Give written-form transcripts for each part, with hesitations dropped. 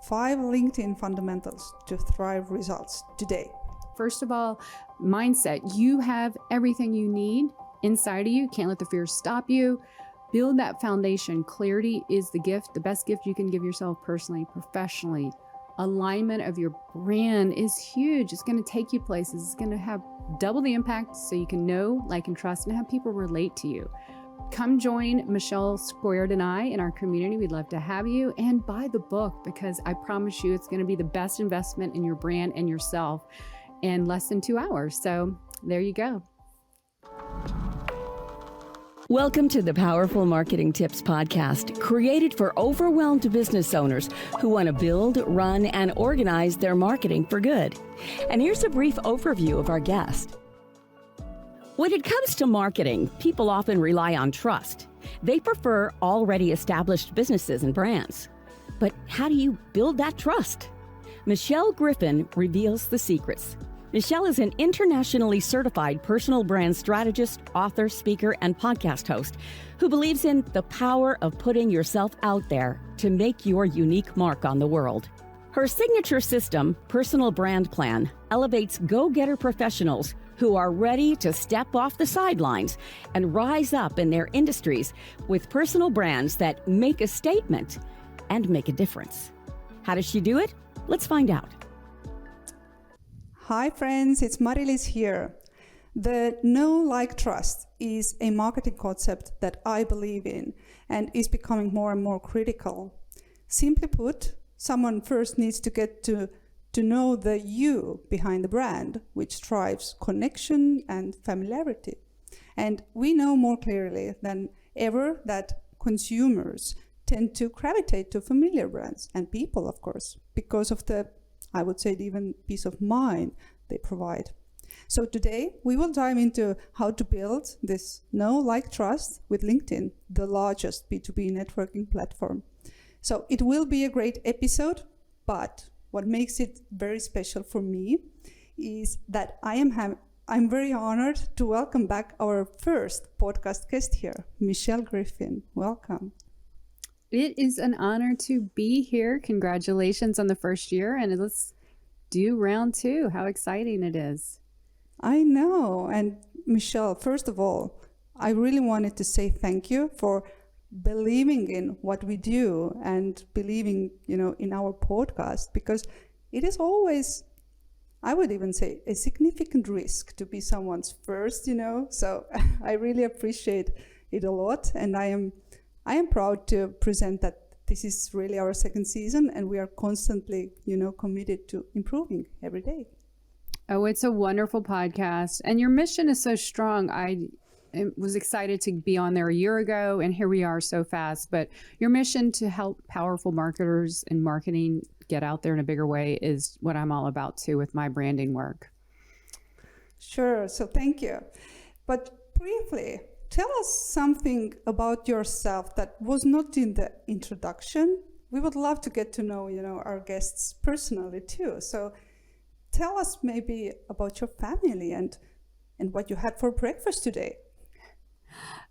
5 LinkedIn fundamentals to thrive results today. First of all, mindset. You have everything you need inside of you. Can't let the fears stop you. Build that foundation. Clarity is the gift, the best gift you can give yourself personally, professionally. Alignment of your brand is huge. It's going to take you places. It's going to have double the impact so you can know, like, and trust and have people relate to you. Come join Michelle Squared and I in our community. We'd love to have you, and buy the book, because I promise you it's going to be the best investment in your brand and yourself in less than 2 hours. So there you go. Welcome to the Powerful Marketing Tips Podcast, created for overwhelmed business owners who want to build, run, and organize their marketing for good. And here's a brief overview of our guest. When it comes to marketing, people often rely on trust. They prefer already established businesses and brands. But how do you build that trust? Michelle Griffin reveals the secrets. Michelle is an internationally certified personal brand strategist, author, speaker, and podcast host who believes in the power of putting yourself out there to make your unique mark on the world. Her signature system, Personal Brand Plan, elevates go-getter professionals who are ready to step off the sidelines and rise up in their industries with personal brands that make a statement and make a difference. How does she do it? Let's find out. Hi friends, it's Marilis here. The know, like, trust is a marketing concept that I believe in and is becoming more and more critical. Simply put, someone first needs to get to know the you behind the brand, which drives connection and familiarity. And we know more clearly than ever that consumers tend to gravitate to familiar brands, and people, of course, because of the, I would say, even peace of mind they provide. So today we will dive into how to build this know, like, trust with LinkedIn, the largest B2B networking platform. So it will be a great episode, but what makes it very special for me is that I'm very honored to welcome back our first podcast guest here, Michelle Griffin. Welcome. It is an honor to be here. Congratulations on the first year, and let's do round 2. How exciting it is. I know. And Michelle, first of all, I really wanted to say thank you for believing in what we do and believing, in our podcast, because it is always, I would even say, a significant risk to be someone's first, So I really appreciate it a lot, and I am proud to present that this is really our second season, and we are constantly, committed to improving every day. Oh, it's a wonderful podcast, and your mission is so strong. I was excited to be on there a year ago, and here we are so fast. But your mission to help powerful marketers and marketing get out there in a bigger way is what I'm all about too with my branding work. Sure. So thank you. But briefly, tell us something about yourself that was not in the introduction. We would love to get to know, our guests personally too. So tell us maybe about your family and what you had for breakfast today.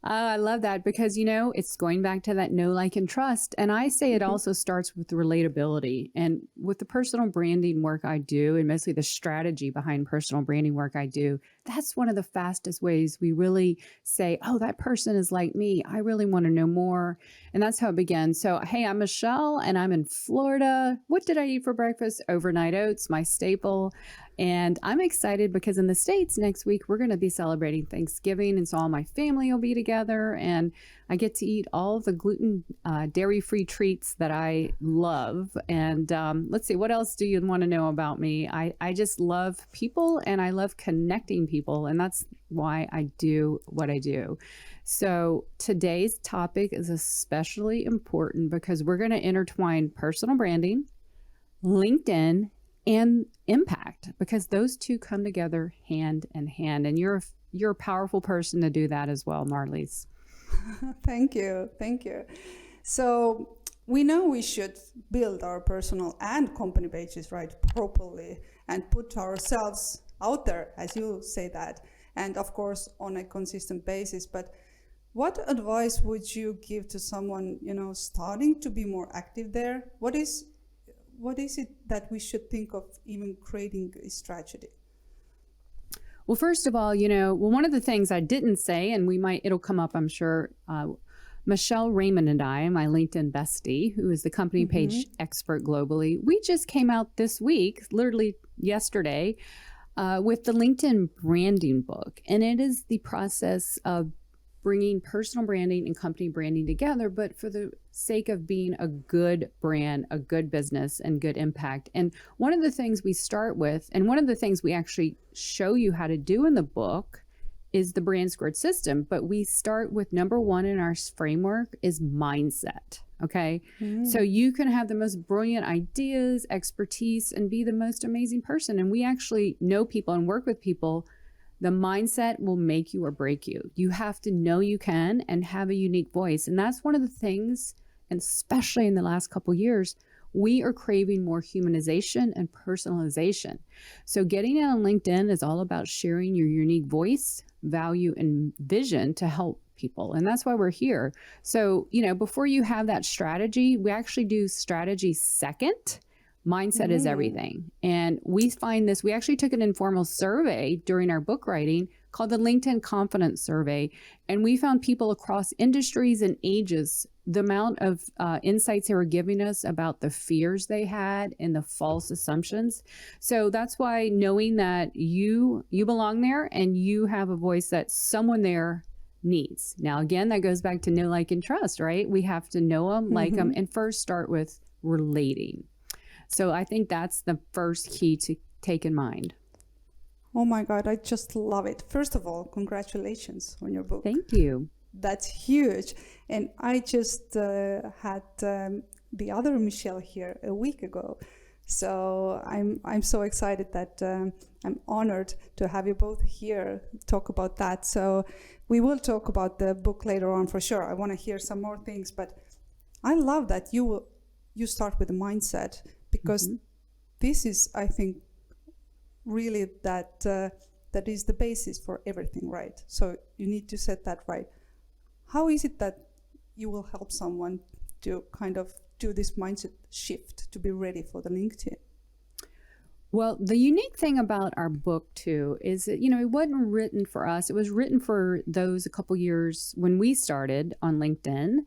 I love that because, it's going back to that know, like, and trust. And I say it also starts with the relatability. And with the personal branding work I do, and mostly the strategy behind personal branding work I do, that's one of the fastest ways we really say, oh, that person is like me. I really want to know more. And that's how it began. So, hey, I'm Michelle and I'm in Florida. What did I eat for breakfast? Overnight oats, my staple. And I'm excited because in the States next week, we're going to be celebrating Thanksgiving. And so all my family will be together and I get to eat all of the gluten, dairy-free treats that I love. And let's see, what else do you want to know about me? I just love people and I love connecting people. And that's why I do what I do. So today's topic is especially important because we're going to intertwine personal branding, LinkedIn, and impact, because those two come together hand in hand. And you're a powerful person to do that as well, Marlies. Thank you. So we know we should build our personal and company pages, right, properly and put ourselves out there, as you say that, and of course on a consistent basis. But what advice would you give to someone, starting to be more active there? What is what is it that we should think of even creating a strategy? Well, first of all, one of the things I didn't say, and it'll come up, I'm sure, Michelle Raymond and I, my LinkedIn bestie, who is the company page expert globally, we just came out this week, literally yesterday, with the LinkedIn branding book. And it is the process of bringing personal branding and company branding together, but for the sake of being a good brand, a good business, and good impact. And one of the things we start with, and one of the things we actually show you how to do in the book, is the brand squared system. But we start with number one in our framework is mindset. Okay. So you can have the most brilliant ideas, expertise, and be the most amazing person. And we actually know people and work with people. The mindset will make you or break you. You have to know you can and have a unique voice. And that's one of the things, and especially in the last couple of years, we are craving more humanization and personalization. So getting out on LinkedIn is all about sharing your unique voice, value, and vision to help people. And that's why we're here. So, before you have that strategy, we actually do strategy second. Mindset is everything. And we find this, we actually took an informal survey during our book writing called the LinkedIn Confidence Survey. And we found people across industries and ages, the amount of insights they were giving us about the fears they had and the false assumptions. So that's why knowing that you belong there and you have a voice that someone there needs. Now, again, that goes back to know, like, and trust, right? We have to know them, like them, and first start with relating. So I think that's the first key to take in mind. Oh my God, I just love it. First of all, congratulations on your book. Thank you. That's huge. And I just had the other Michelle here a week ago. So I'm so excited that I'm honored to have you both here talk about that. So we will talk about the book later on for sure. I want to hear some more things, but I love that you start with the mindset, because this is, I think, really that is the basis for everything, right? So you need to set that right. How is it that you will help someone to kind of do this mindset shift to be ready for the LinkedIn? Well, the unique thing about our book too is that, it wasn't written for us. It was written for those a couple years when we started on LinkedIn.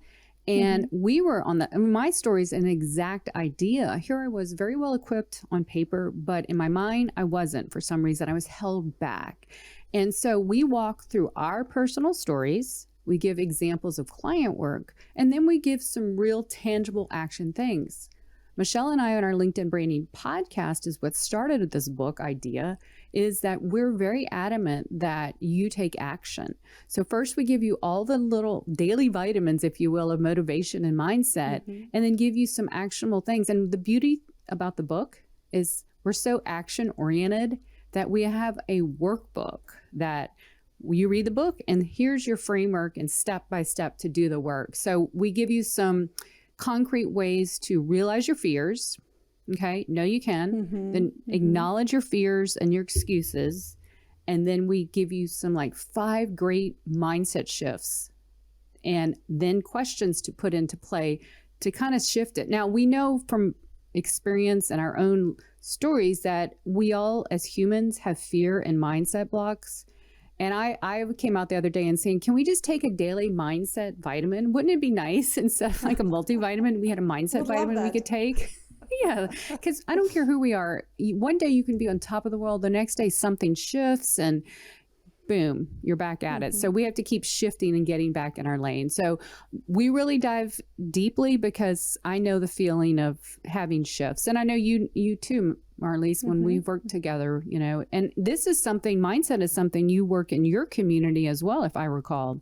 And we were my story is an exact idea. Here I was very well equipped on paper, but in my mind, I wasn't. For some reason, I was held back. And so we walk through our personal stories. We give examples of client work, and then we give some real tangible action things. Michelle and I on our LinkedIn Branding podcast is what started with this book idea, is that we're very adamant that you take action. So first we give you all the little daily vitamins, if you will, of motivation and mindset, and then give you some actionable things. And the beauty about the book is we're so action oriented that we have a workbook that you read the book and here's your framework and step by step to do the work. So we give you some concrete ways to realize your fears. Okay, know you can. Then acknowledge your fears and your excuses. And then we give you some 5 great mindset shifts and then questions to put into play to kind of shift it. Now, we know from experience and our own stories that we all as humans have fear and mindset blocks. And I came out the other day and saying, can we just take a daily mindset vitamin? Wouldn't it be nice instead of a multivitamin, we had a mindset vitamin we could take? Yeah, because I don't care who we are. One day you can be on top of the world. The next day something shifts and boom, you're back at it. So we have to keep shifting and getting back in our lane. So we really dive deeply because I know the feeling of having shifts. And I know you too, Marlies, when we've worked together, and this is something, mindset is something you work in your community as well, if I recall.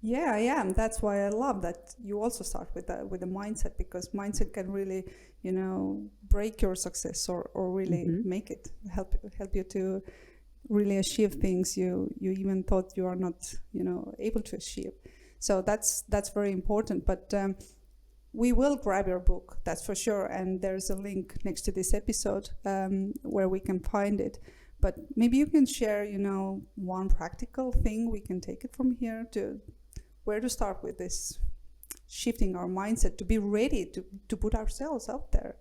Yeah, and that's why I love that you also start with the mindset, because mindset can really, break your success or really make it, help you to really achieve things you even thought you are not, able to achieve. So that's very important. But we will grab your book, that's for sure. And there's a link next to this episode where we can find it. But maybe you can share, one practical thing we can take it from here to where to start with this shifting our mindset to be ready to put ourselves out there.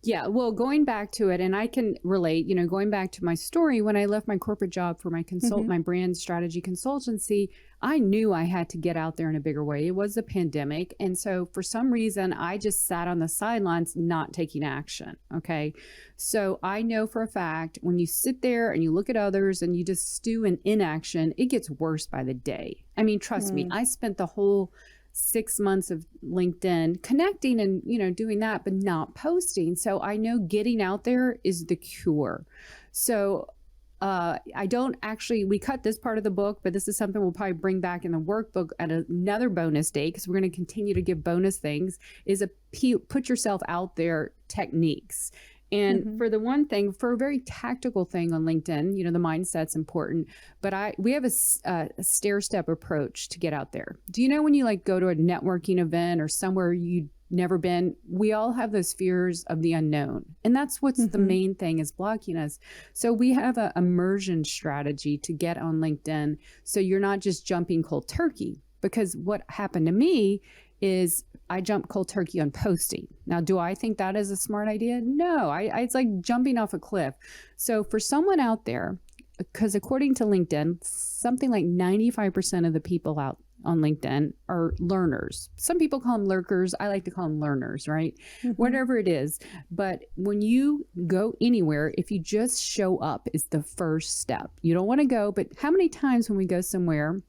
Yeah, well, going back to it, and I can relate, going back to my story, when I left my corporate job for my my brand strategy consultancy, I knew I had to get out there in a bigger way. It was a pandemic. And so for some reason, I just sat on the sidelines, not taking action. Okay. So I know for a fact, when you sit there and you look at others and you just stew in inaction, it gets worse by the day. I mean, trust me, I spent the whole 6 months of LinkedIn connecting and, doing that, but not posting. So I know getting out there is the cure. So I don't actually, we cut this part of the book, but this is something we'll probably bring back in the workbook at another bonus day, because we're going to continue to give bonus things, is put yourself out there techniques. And for the one thing, for a very tactical thing on LinkedIn, the mindset's important, but we have a stair-step approach to get out there. Do you know when you go to a networking event or somewhere you've never been, we all have those fears of the unknown. And that's what's the main thing is blocking us. So we have an immersion strategy to get on LinkedIn. So you're not just jumping cold turkey, because what happened to me is I jumped cold turkey on posting. Now, do I think that is a smart idea? No, it's like jumping off a cliff. So for someone out there, because according to LinkedIn, something like 95% of the people out on LinkedIn are learners. Some people call them lurkers. I like to call them learners, right? Whatever it is. But when you go anywhere, if you just show up is the first step. You don't want to go, but how many times when we go somewhere,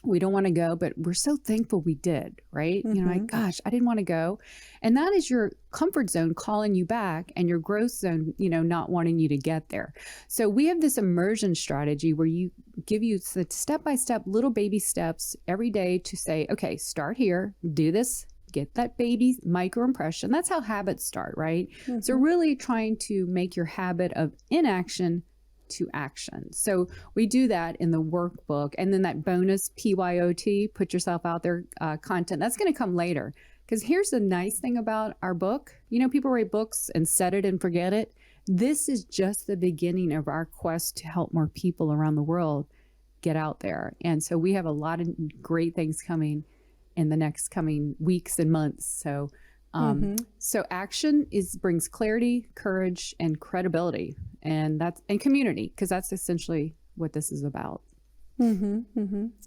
we don't want to go, but we're so thankful we did, right? Like, gosh, I didn't want to go. And that is your comfort zone calling you back, and your growth zone, not wanting you to get there. So we have this immersion strategy where you give you step-by-step little baby steps every day to say, okay, start here, do this, get that baby micro impression. That's how habits start, right? So really trying to make your habit of inaction to action. So we do that in the workbook, and then that bonus PYOT, put yourself out there content, that's going to come later. Because here's the nice thing about our book. People write books and set it and forget it. This is just the beginning of our quest to help more people around the world get out there. And so we have a lot of great things coming in the next coming weeks and months. So so action brings clarity, courage, and credibility, and community, because that's essentially what this is about.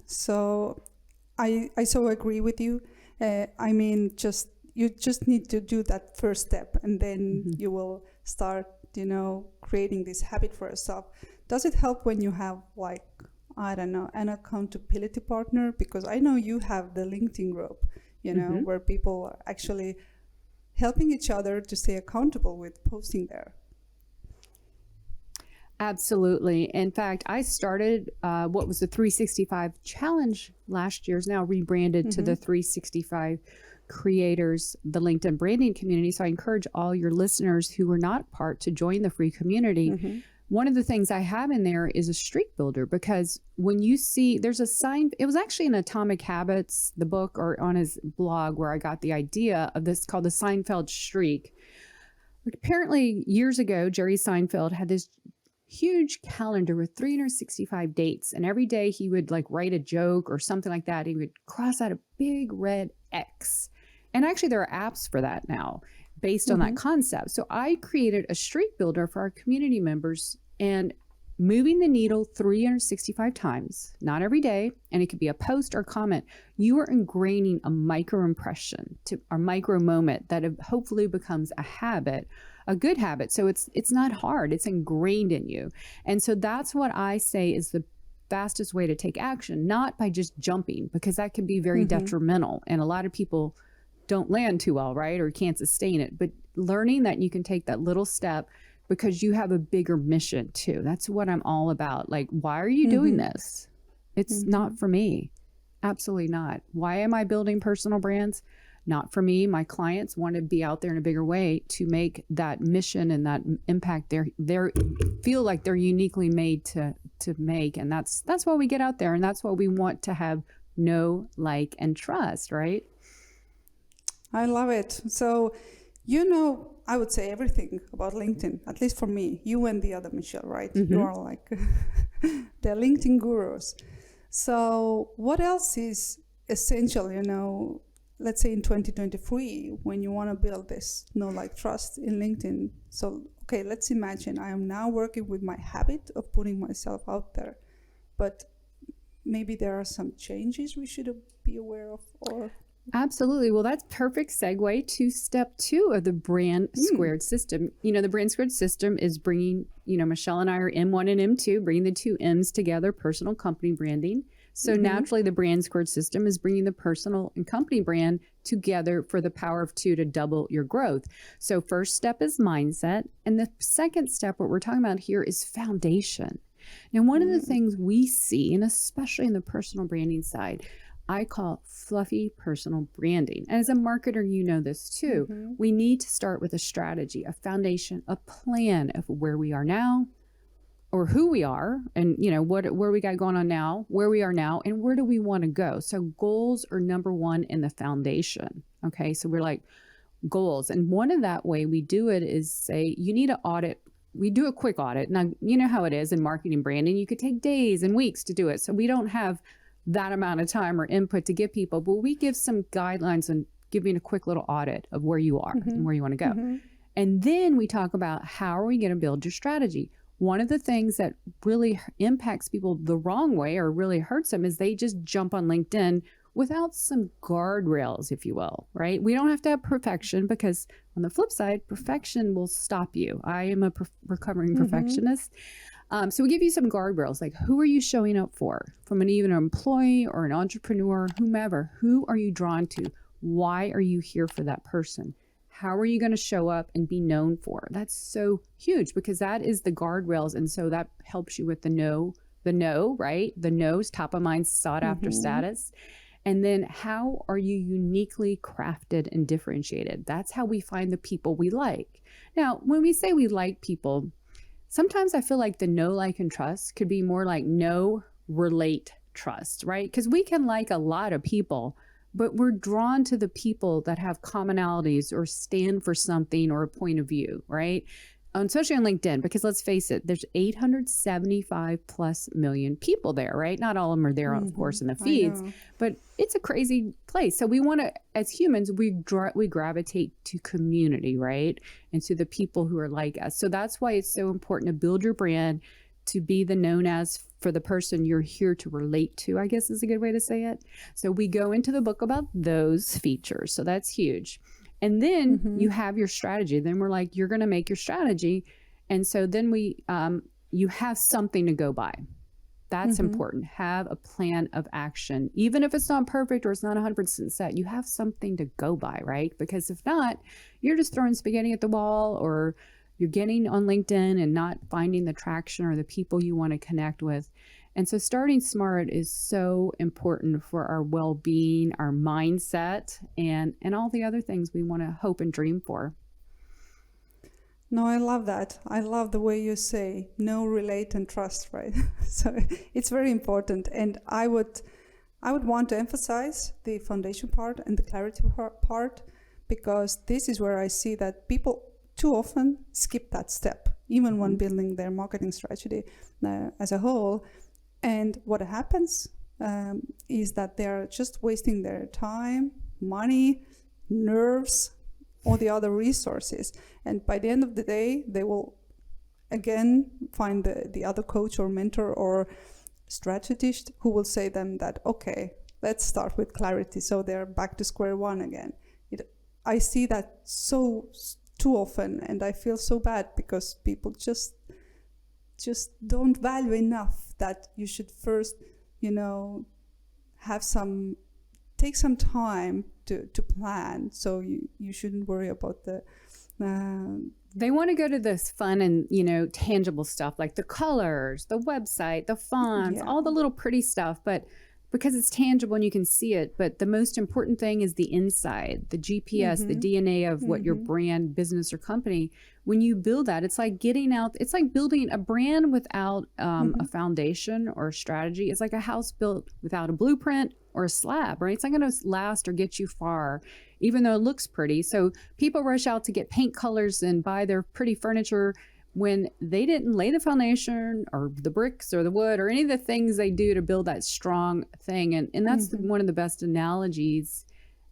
So I so agree with you. I mean, you just need to do that first step, and then you will start, creating this habit for yourself. Does it help when you have I don't know, an accountability partner? Because I know you have the LinkedIn group, where people are actually helping each other to stay accountable with posting there. Absolutely. In fact, I started what was the 365 challenge last year, is now rebranded to the 365 creators, the LinkedIn branding community. So I encourage all your listeners who are not part to join the free community. One of the things I have in there is a streak builder, because when you see there's a sign, it was actually in Atomic Habits, the book, or on his blog, where I got the idea of this called the Seinfeld streak. Apparently years ago, Jerry Seinfeld had this huge calendar with 365 dates. And every day he would write a joke or something like that. He would cross out a big red X. And actually there are apps for that now based on that concept. So I created a streak builder for our community members, and moving the needle 365 times, not every day, and it could be a post or comment, you are ingraining a micro impression to a micro moment that hopefully becomes a habit, a good habit. So it's not hard, it's ingrained in you. And so that's what I say is the fastest way to take action, not by just jumping, because that can be very detrimental. And a lot of people don't land too well, right? Or can't sustain it. But learning that you can take that little step because you have a bigger mission too. That's what I'm all about. Why are you doing this? It's not for me. Absolutely not. Why am I building personal brands? Not for me. My clients want to be out there in a bigger way to make that mission and that impact they feel like they're uniquely made to make. And that's why we get out there, and that's what we want to have know, like, and trust, right? I love it. So, I would say everything about LinkedIn, at least for me. You and the other Michelle, right? You are the LinkedIn gurus. So what else is essential, let's say in 2023, when you want to build this know, like, trust in LinkedIn. So, okay, let's imagine I am now working with my habit of putting myself out there, but maybe there are some changes we should be aware of, or... Absolutely. Well, that's perfect segue to step 2 of the brand squared system. The brand squared system is bringing, Michelle and I are M1 and M2, bringing the 2 M's together, personal company branding. So naturally, the brand squared system is bringing the personal and company brand together for the power of 2 to double your growth. So first step is mindset. And the second step, what we're talking about here, is foundation. Now, one of the things we see, and especially in the personal branding side, I call fluffy personal branding. And as a marketer, you know this too. We need to start with a strategy, a foundation, a plan of where we are now, or who we are, and where we got going on now, where we are now, and where do we want to go. So goals are number 1 in the foundation. Okay, so we're like goals. And one of that way we do it is say, you need to audit. We do a quick audit. Now, you know how it is in marketing branding. You could take days and weeks to do it. So we don't have that amount of time or input to give people, but we give some guidelines and giving a quick little audit of where you are and where you want to go. And then we talk about how are we going to build your strategy. One of the things that really impacts people the wrong way or really hurts them is they just jump on LinkedIn without some guardrails, if you will, right? We don't have to have perfection, because on the flip side, perfection will stop you. I am a recovering perfectionist. So we give you some guardrails, like who are you showing up for? From even an employee or an entrepreneur, whomever, who are you drawn to? Why are you here for that person? How are you going to show up and be known for? That's so huge, because that is the guardrails. And so that helps you with the no, right? The no's top of mind, sought after status. And then how are you uniquely crafted and differentiated? That's how we find the people we like. Now, when we say we like people, sometimes I feel like the know, like, and trust could be more like know, relate, trust, right? Because we can like a lot of people, but we're drawn to the people that have commonalities or stand for something or a point of view, right? Especially on LinkedIn, because let's face it, there's 875 plus million people there, right? Not all of them are there, of course, in the feeds, but it's a crazy place. So we want to, as humans, we gravitate to community, right? And to the people who are like us. So that's why it's so important to build your brand, to be the known as for the person you're here to relate to, I guess is a good way to say it. So we go into the book about those features. So that's huge. And then you have your strategy. Then we're like, you're going to make your strategy. And so then you have something to go by. That's important. Have a plan of action. Even if it's not perfect or it's not 100% set, you have something to go by, right? Because if not, you're just throwing spaghetti at the wall, or you're getting on LinkedIn and not finding the traction or the people you want to connect with. And so starting smart is so important for our well-being, our mindset, and all the other things we want to hope and dream for. No, I love that. I love the way you say know, relate, and trust, right? So it's very important. And I would want to emphasize the foundation part and the clarity part, because this is where I see that people too often skip that step, even when building their marketing strategy as a whole. And what happens is that they're just wasting their time, money, nerves, all the other resources. And by the end of the day, they will again find the other coach or mentor or strategist who will say them that, okay, let's start with clarity. So they're back to square one again. I see that so too often, and I feel so bad, because people just don't value enough that you should first, take some time to plan. So you shouldn't worry about the they want to go to this fun and tangible stuff, like the colors, the website, the fonts, all the little pretty stuff, but because it's tangible and you can see it. But the most important thing is the inside, the GPS, the DNA of what your brand, business, or company. When you build that, it's like it's like building a brand without a foundation or a strategy. It's like a house built without a blueprint or a slab, right? It's not going to last or get you far, even though it looks pretty. So people rush out to get paint colors and buy their pretty furniture when they didn't lay the foundation or the bricks or the wood or any of the things they do to build that strong thing. And that's one of the best analogies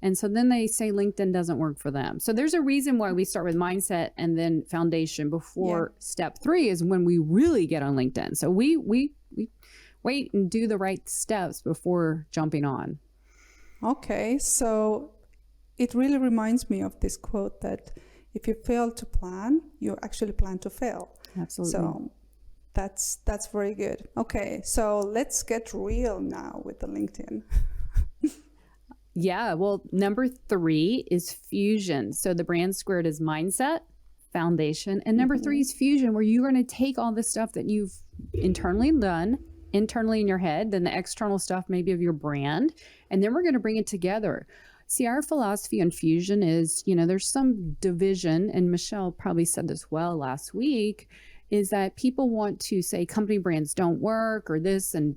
And so then they say LinkedIn doesn't work for them. So there's a reason why we start with mindset and then foundation before step 3 is when we really get on LinkedIn. So we wait and do the right steps before jumping on. Okay, so it really reminds me of this quote that if you fail to plan, you actually plan to fail. Absolutely. So that's very good. Okay, so let's get real now with the LinkedIn. Yeah, well, number 3 is fusion. So the brand squared is mindset, foundation, and number 3 is fusion, where you're going to take all the stuff that you've internally done, internally in your head, then the external stuff maybe of your brand, and then we're going to bring it together. See, our philosophy on fusion is, there's some division, and Michelle probably said this well last week, is that people want to say company brands don't work or this and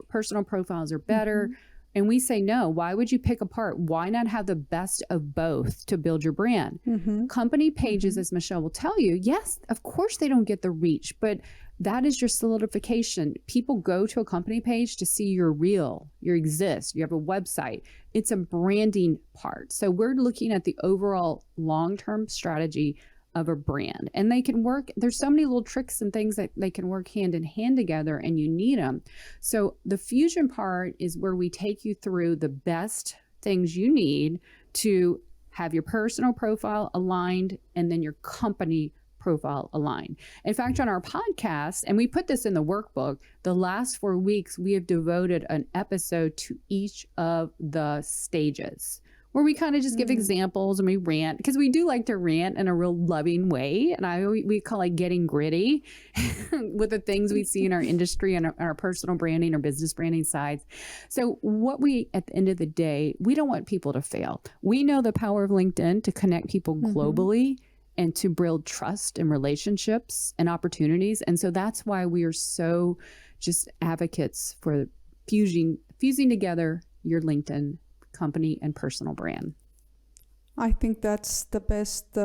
personal profiles are better. And we say, no, why would you pick apart? Why not have the best of both to build your brand? Company pages, as Michelle will tell you, yes, of course they don't get the reach, but that is your solidification. People go to a company page to see you're real, you exist, you have a website. It's a branding part. So we're looking at the overall long-term strategy of a brand, and they can work. There's so many little tricks and things that they can work hand in hand together, and you need them. So the fusion part is where we take you through the best things you need to have your personal profile aligned and then your company profile aligned. In fact, on our podcast, and we put this in the workbook, the last 4 weeks, we have devoted an episode to each of the stages, where we kind of just give examples and we rant, because we do like to rant in a real loving way. And we call it getting gritty with the things we see in our industry and our personal branding or business branding sides. So what at the end of the day, we don't want people to fail. We know the power of LinkedIn to connect people globally and to build trust and relationships and opportunities. And so that's why we are so just advocates for fusing together your LinkedIn company and personal brand. I think that's the best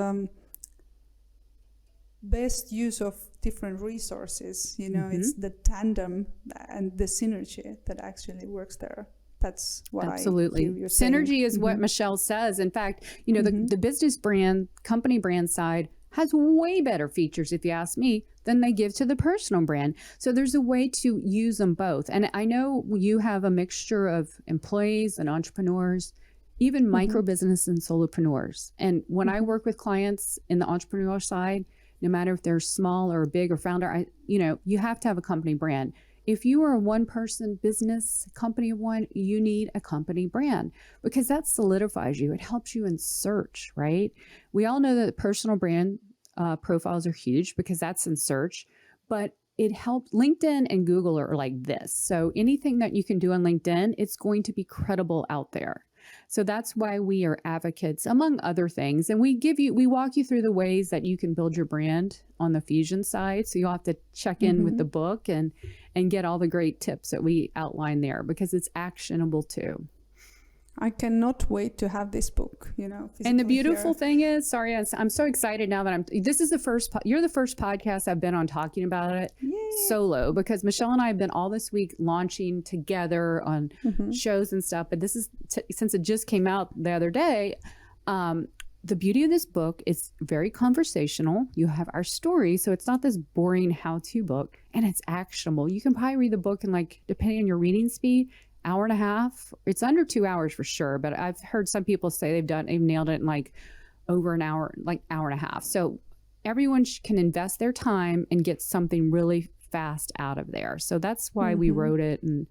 use of different resources. It's the tandem and the synergy that actually works there. That's what absolutely. I hear you're Synergy saying. is what Michelle says. In fact, the business brand, company brand side has way better features, if you ask me, than they give to the personal brand. So there's a way to use them both. And I know you have a mixture of employees and entrepreneurs, even micro business and solopreneurs. And when I work with clients in the entrepreneurial side, no matter if they're small or big or founder, you have to have a company brand. If you are a one-person business company of one, you need a company brand, because that solidifies you. It helps you in search, right? We all know that personal brand profiles are huge because that's in search, but it helps. LinkedIn and Google are like this. So anything that you can do on LinkedIn, it's going to be credible out there. So that's why we are advocates, among other things. And we walk you through the ways that you can build your brand on the fusion side. So you'll have to check in with the book and get all the great tips that we outline there, because it's actionable too. I cannot wait to have this book, And the beautiful thing is, sorry, I'm so excited now that you're the first podcast I've been on talking about it solo, because Michelle and I have been all this week launching together on shows and stuff. But this is, since it just came out the other day, the beauty of this book is very conversational. You have our story, so it's not this boring how-to book, and it's actionable. You can probably read the book in, depending on your reading speed, hour and a half. It's under 2 hours for sure, but I've heard some people say they've nailed it in over an hour, hour and a half. So everyone can invest their time and get something really fast out of there. So that's why we wrote it. And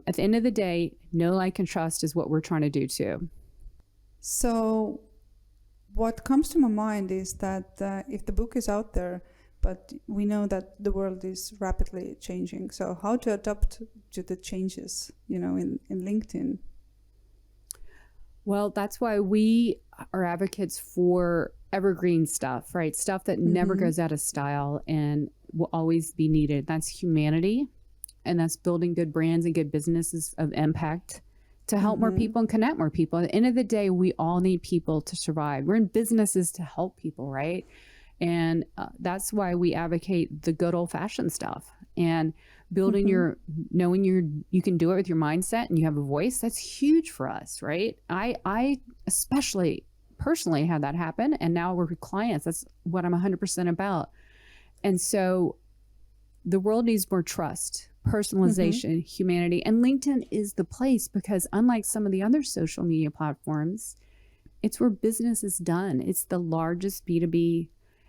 at the end of the day, know, like, and trust is what we're trying to do too. So what comes to my mind is that if the book is out there, but we know that the world is rapidly changing. So how to adapt to the changes, in LinkedIn? Well, that's why we are advocates for evergreen stuff, right? Stuff that never goes out of style and will always be needed. That's humanity. And that's building good brands and good businesses of impact to help more people and connect more people. At the end of the day, we all need people to survive. We're in businesses to help people, right? And that's why we advocate the good old-fashioned stuff. And building your, knowing you can do it with your mindset and you have a voice. That's huge for us, right? I especially personally had that happen, and now we're with clients. That's what I'm 100% about. And so the world needs more trust, personalization, humanity, and LinkedIn is the place, because unlike some of the other social media platforms, it's where business is done. It's the largest B2B,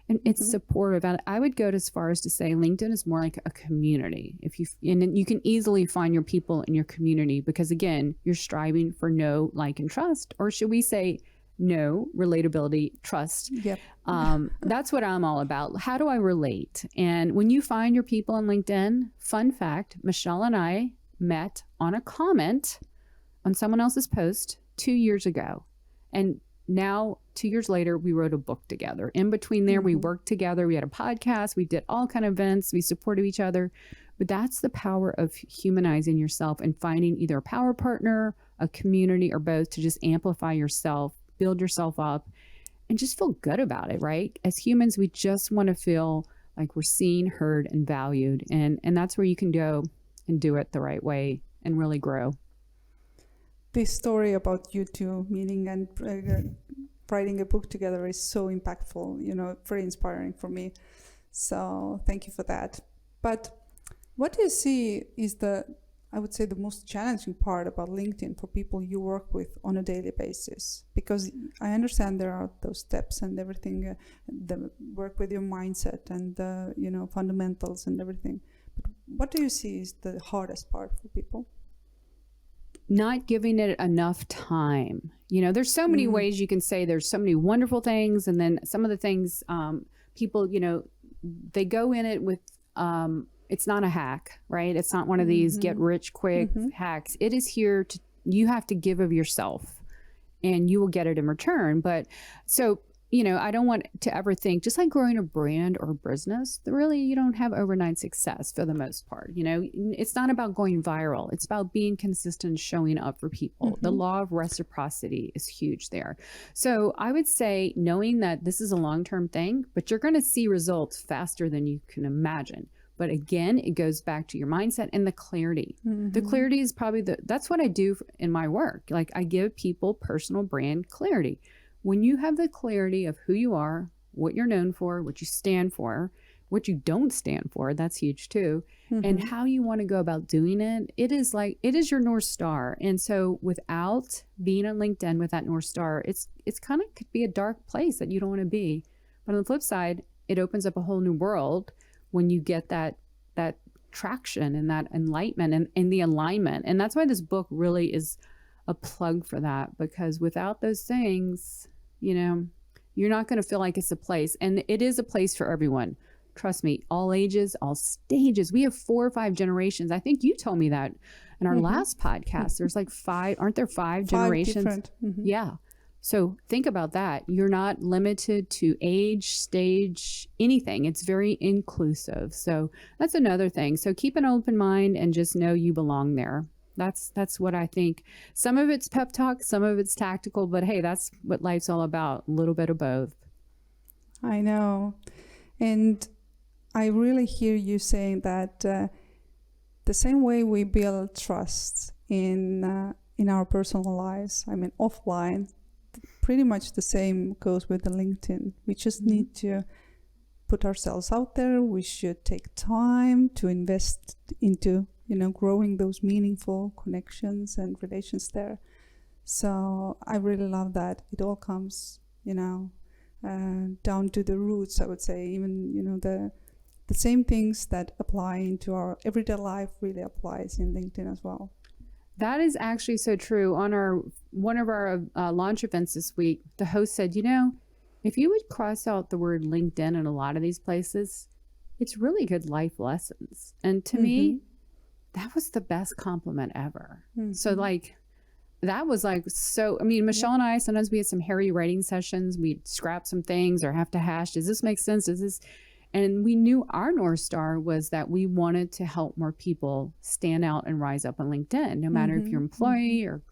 and it's supportive. And I would go as far as to say LinkedIn is more like a community. And you can easily find your people in your community, because again, you're striving for know, like, and trust, or should we say know, relatability, trust. Yep. That's what I'm all about. How do I relate? And when you find your people on LinkedIn, fun fact, Michelle and I met on a comment on someone else's post 2 years ago. And now 2 years later, we wrote a book together. In between there, we worked together. We had a podcast. We did all kind of events. We supported each other. But that's the power of humanizing yourself and finding either a power partner, a community, or both to just amplify yourself, build yourself up, and just feel good about it, right? As humans, we just want to feel like we're seen, heard, and valued. And that's where you can go and do it the right way and really grow. This story about you two meeting and writing a book together is so impactful, very inspiring for me. So thank you for that. But what do you see is I would say the most challenging part about LinkedIn for people you work with on a daily basis? Because I understand there are those steps and everything, the work with your mindset and the fundamentals and everything. But what do you see is the hardest part for people? Not giving it enough time. There's so many ways you can say there's so many wonderful things, and then some of the things people, they go in it with it's not a hack, right? It's not one of these get rich quick hacks. It is here you have to give of yourself and you will get it in return. But so, I don't want to ever think, just like growing a brand or a business, really you don't have overnight success for the most part. It's not about going viral. It's about being consistent, showing up for people. The law of reciprocity is huge there. So I would say knowing that this is a long-term thing, but you're going to see results faster than you can imagine. But again, it goes back to your mindset and the clarity. The clarity is probably that's what I do in my work. Like, I give people personal brand clarity. When you have the clarity of who you are, what you're known for, what you stand for, what you don't stand for, that's huge too, and how you want to go about doing it, it is your North Star. And so without being on LinkedIn with that North Star, it's kind of could be a dark place that you don't want to be. But on the flip side, it opens up a whole new world when you get that traction and that enlightenment and the alignment. And that's why this book really is a plug for that, because without those things, you're not going to feel like it's a place. And it is a place for everyone. Trust me, all ages, all stages. We have 4 or 5 generations. I think you told me that in our last podcast. There's like 5, aren't there 5 generations? Yeah. So think about that. You're not limited to age, stage, anything. It's very inclusive. So that's another thing. So keep an open mind and just know you belong there. That's what I think. Some of it's pep talk, some of it's tactical, but hey, that's what life's all about. A little bit of both. I know. And I really hear you saying that the same way we build trust in our personal lives, offline, pretty much the same goes with the LinkedIn. We just need to put ourselves out there. We should take time to invest into, growing those meaningful connections and relations there. So I really love that. It all comes, down to the roots, I would say. Even, the same things that apply into our everyday life really applies in LinkedIn as well. That is actually so true. On one of our launch events this week, the host said, if you would cross out the word LinkedIn in a lot of these places, it's really good life lessons. And to me, that was the best compliment ever. So that was so, Michelle and I, sometimes we had some hairy writing sessions. We'd scrap some things or have to hash. Does this make sense? And we knew our North Star was that we wanted to help more people stand out and rise up on LinkedIn. No matter if you're employee or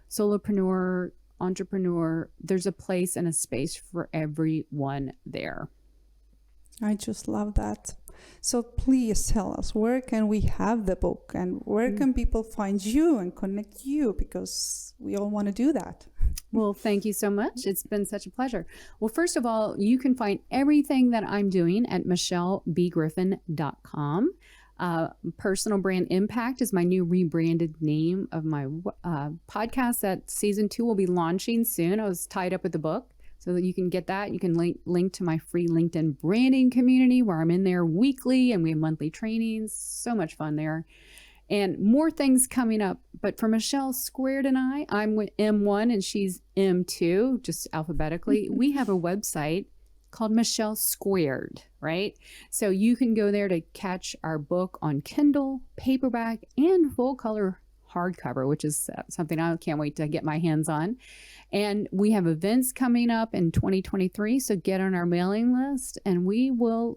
solopreneur, entrepreneur, there's a place and a space for everyone there. I just love that. So please tell us, where can we have the book and where can people find you and connect you? Because we all want to do that. Well, thank you so much. It's been such a pleasure. Well, first of all, you can find everything that I'm doing at michellebgriffin.com. Personal Brand Impact is my new rebranded name of my podcast that season 2 will be launching soon. I was tied up with the book so that you can get that. You can link to my free LinkedIn branding community where I'm in there weekly and we have monthly trainings. So much fun there. And more things coming up. But for Michelle Squared and I'm with M1 and she's M2, just alphabetically. We have a website called Michelle Squared, right? So you can go there to catch our book on Kindle, paperback, and full color hardcover, which is something I can't wait to get my hands on. And we have events coming up in 2023. So get on our mailing list and we will,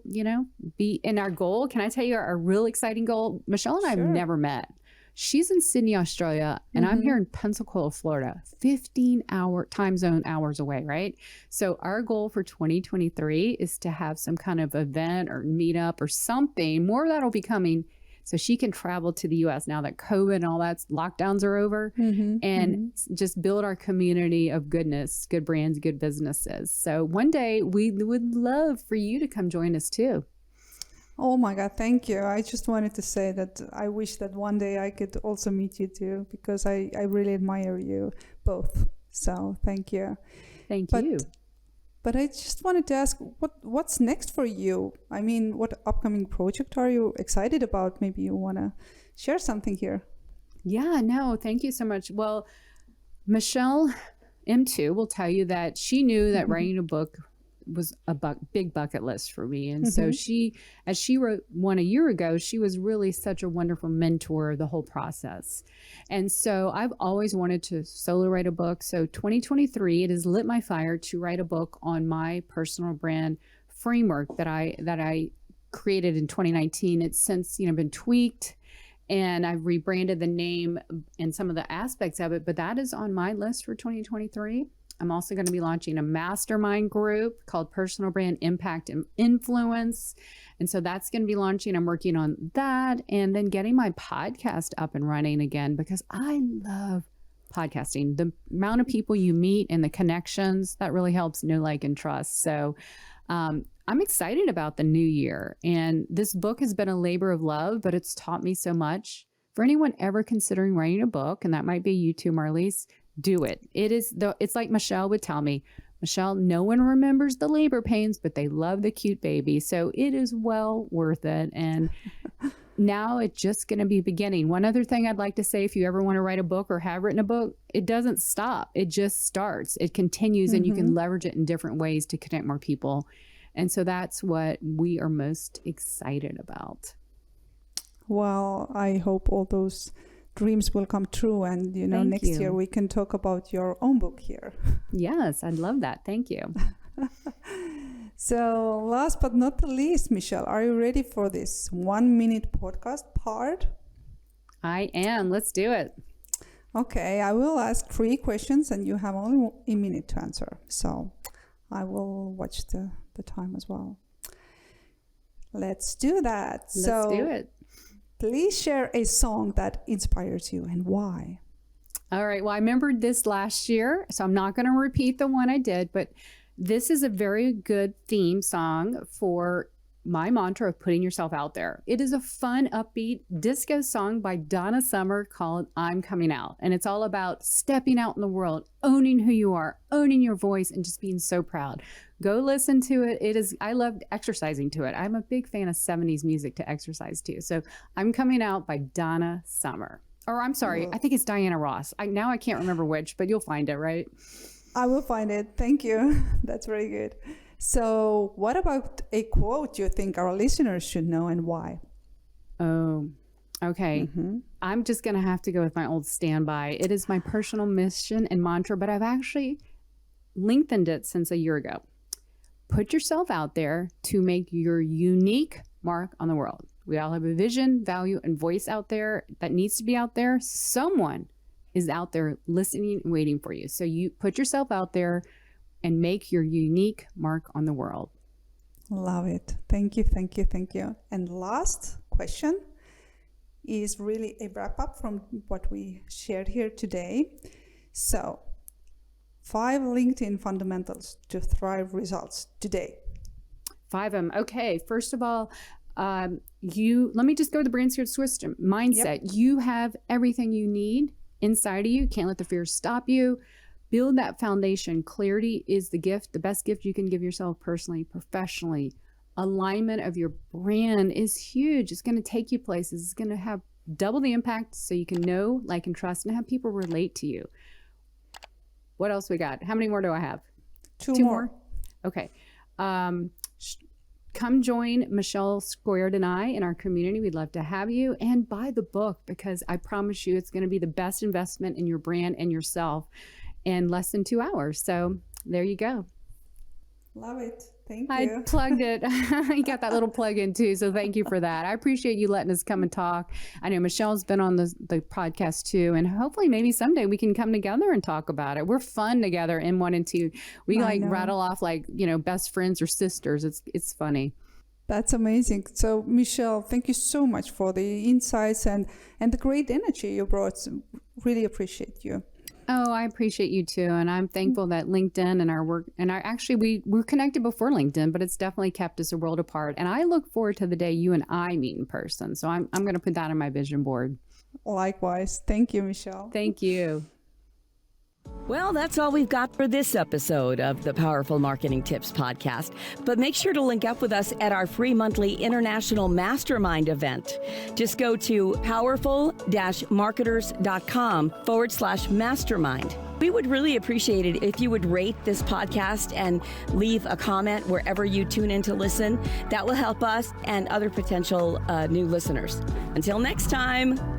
be in our goal. Can I tell you our real exciting goal? Michelle and I have never met. She's in Sydney, Australia, and I'm here in Pensacola, Florida, 15-hour time zone hours away, right? So our goal for 2023 is to have some kind of event or meetup or something. More of that will be coming so she can travel to the U.S. now that COVID and all that lockdowns are over and just build our community of goodness, good brands, good businesses. So one day we would love for you to come join us too. Oh my God, thank you. I just wanted to say that I wish that one day I could also meet you too, because I really admire you both. So thank you. Thank you. But I just wanted to ask, what's next for you? I mean, what upcoming project are you excited about? Maybe you want to share something here. Yeah, no, thank you so much. Well, Michelle M2 will tell you that she knew that writing a book was a big bucket list for me. And so as she wrote one a year ago, she was really such a wonderful mentor the whole process. And so I've always wanted to solo write a book. So 2023, it has lit my fire to write a book on my personal brand framework that I created in 2019. It's since, been tweaked and I've rebranded the name and some of the aspects of it, but that is on my list for 2023. I'm also going to be launching a mastermind group called Personal Brand Impact and Influence. And so that's going to be launching. I'm working on that and then getting my podcast up and running again because I love podcasting. The amount of people you meet and the connections, that really helps know, like, and trust. So I'm excited about the new year. And this book has been a labor of love, but it's taught me so much. For anyone ever considering writing a book, and that might be you too, Marlies, do it. It's like Michelle would tell me, Michelle, no one remembers the labor pains, but they love the cute baby. So it is well worth it. And now it's just going to be beginning. One other thing I'd like to say, if you ever want to write a book or have written a book, it doesn't stop. It just starts. It continues and you can leverage it in different ways to connect more people. And so that's what we are most excited about. Well, I hope all those dreams will come true and next year we can talk about your own book here. Yes, I'd love that. Thank you. So last but not the least, Michelle, are you ready for this 1 minute podcast part? I am. Let's do it. Okay, I will ask 3 questions and you have only a minute to answer. So I will watch the time as well. Let's do that. Let's do it. Please share a song that inspires you and why. All right. Well, I remembered this last year, so I'm not going to repeat the one I did, but this is a very good theme song for my mantra of putting yourself out there. It is a fun, upbeat disco song by Donna Summer called I'm Coming Out. And it's all about stepping out in the world, owning who you are, owning your voice, and just being so proud. Go listen to it. I love exercising to it. I'm a big fan of 70s music to exercise to. So I'm Coming Out by Donna Summer. Or I'm sorry, I think it's Diana Ross. Now I can't remember which, but you'll find it, right? I will find it. Thank you. That's very good. So what about a quote you think our listeners should know and why? Oh, okay. I'm just going to have to go with my old standby. It is my personal mission and mantra, but I've actually lengthened it since a year ago. Put yourself out there to make your unique mark on the world. We all have a vision, value, and voice out there that needs to be out there. Someone is out there listening and waiting for you. So you put yourself out there and make your unique mark on the world. Love it. Thank you, thank you, thank you. And last question is really a wrap up from what we shared here today. So, 5 LinkedIn fundamentals to thrive results today. 5 of them. Okay. First of all, let me just go with the brand scared system mindset. Yep. You have everything you need inside of you. Can't let the fears stop you. Build that foundation. Clarity is the gift, the best gift you can give yourself personally, professionally. Alignment of your brand is huge. It's going to take you places. It's going to have double the impact so you can know, like, and trust and have people relate to you. What else we got? How many more do I have? Two more. Okay. Come join Michelle Squared and I in our community. We'd love to have you, and buy the book, because I promise you it's going to be the best investment in your brand and yourself in less than 2 hours. So there you go. Love it. Thank you. I plugged it. You got that little plug in too. So thank you for that. I appreciate you letting us come and talk. I know Michelle's been on the podcast too. And hopefully maybe someday we can come together and talk about it. We're fun together in 1 and 2. We rattle off like, best friends or sisters. It's funny. That's amazing. So Michelle, thank you so much for the insights and the great energy you brought. Really appreciate you. Oh, I appreciate you too. And I'm thankful that LinkedIn and our work, and we were connected before LinkedIn, but it's definitely kept us a world apart. And I look forward to the day you and I meet in person. So I'm going to put that on my vision board. Likewise. Thank you, Michelle. Thank you. Well, that's all we've got for this episode of the Powerful Marketing Tips podcast. But make sure to link up with us at our free monthly international mastermind event. Just go to powerful-marketers.com/mastermind. We would really appreciate it if you would rate this podcast and leave a comment wherever you tune in to listen. That will help us and other potential new listeners. Until next time.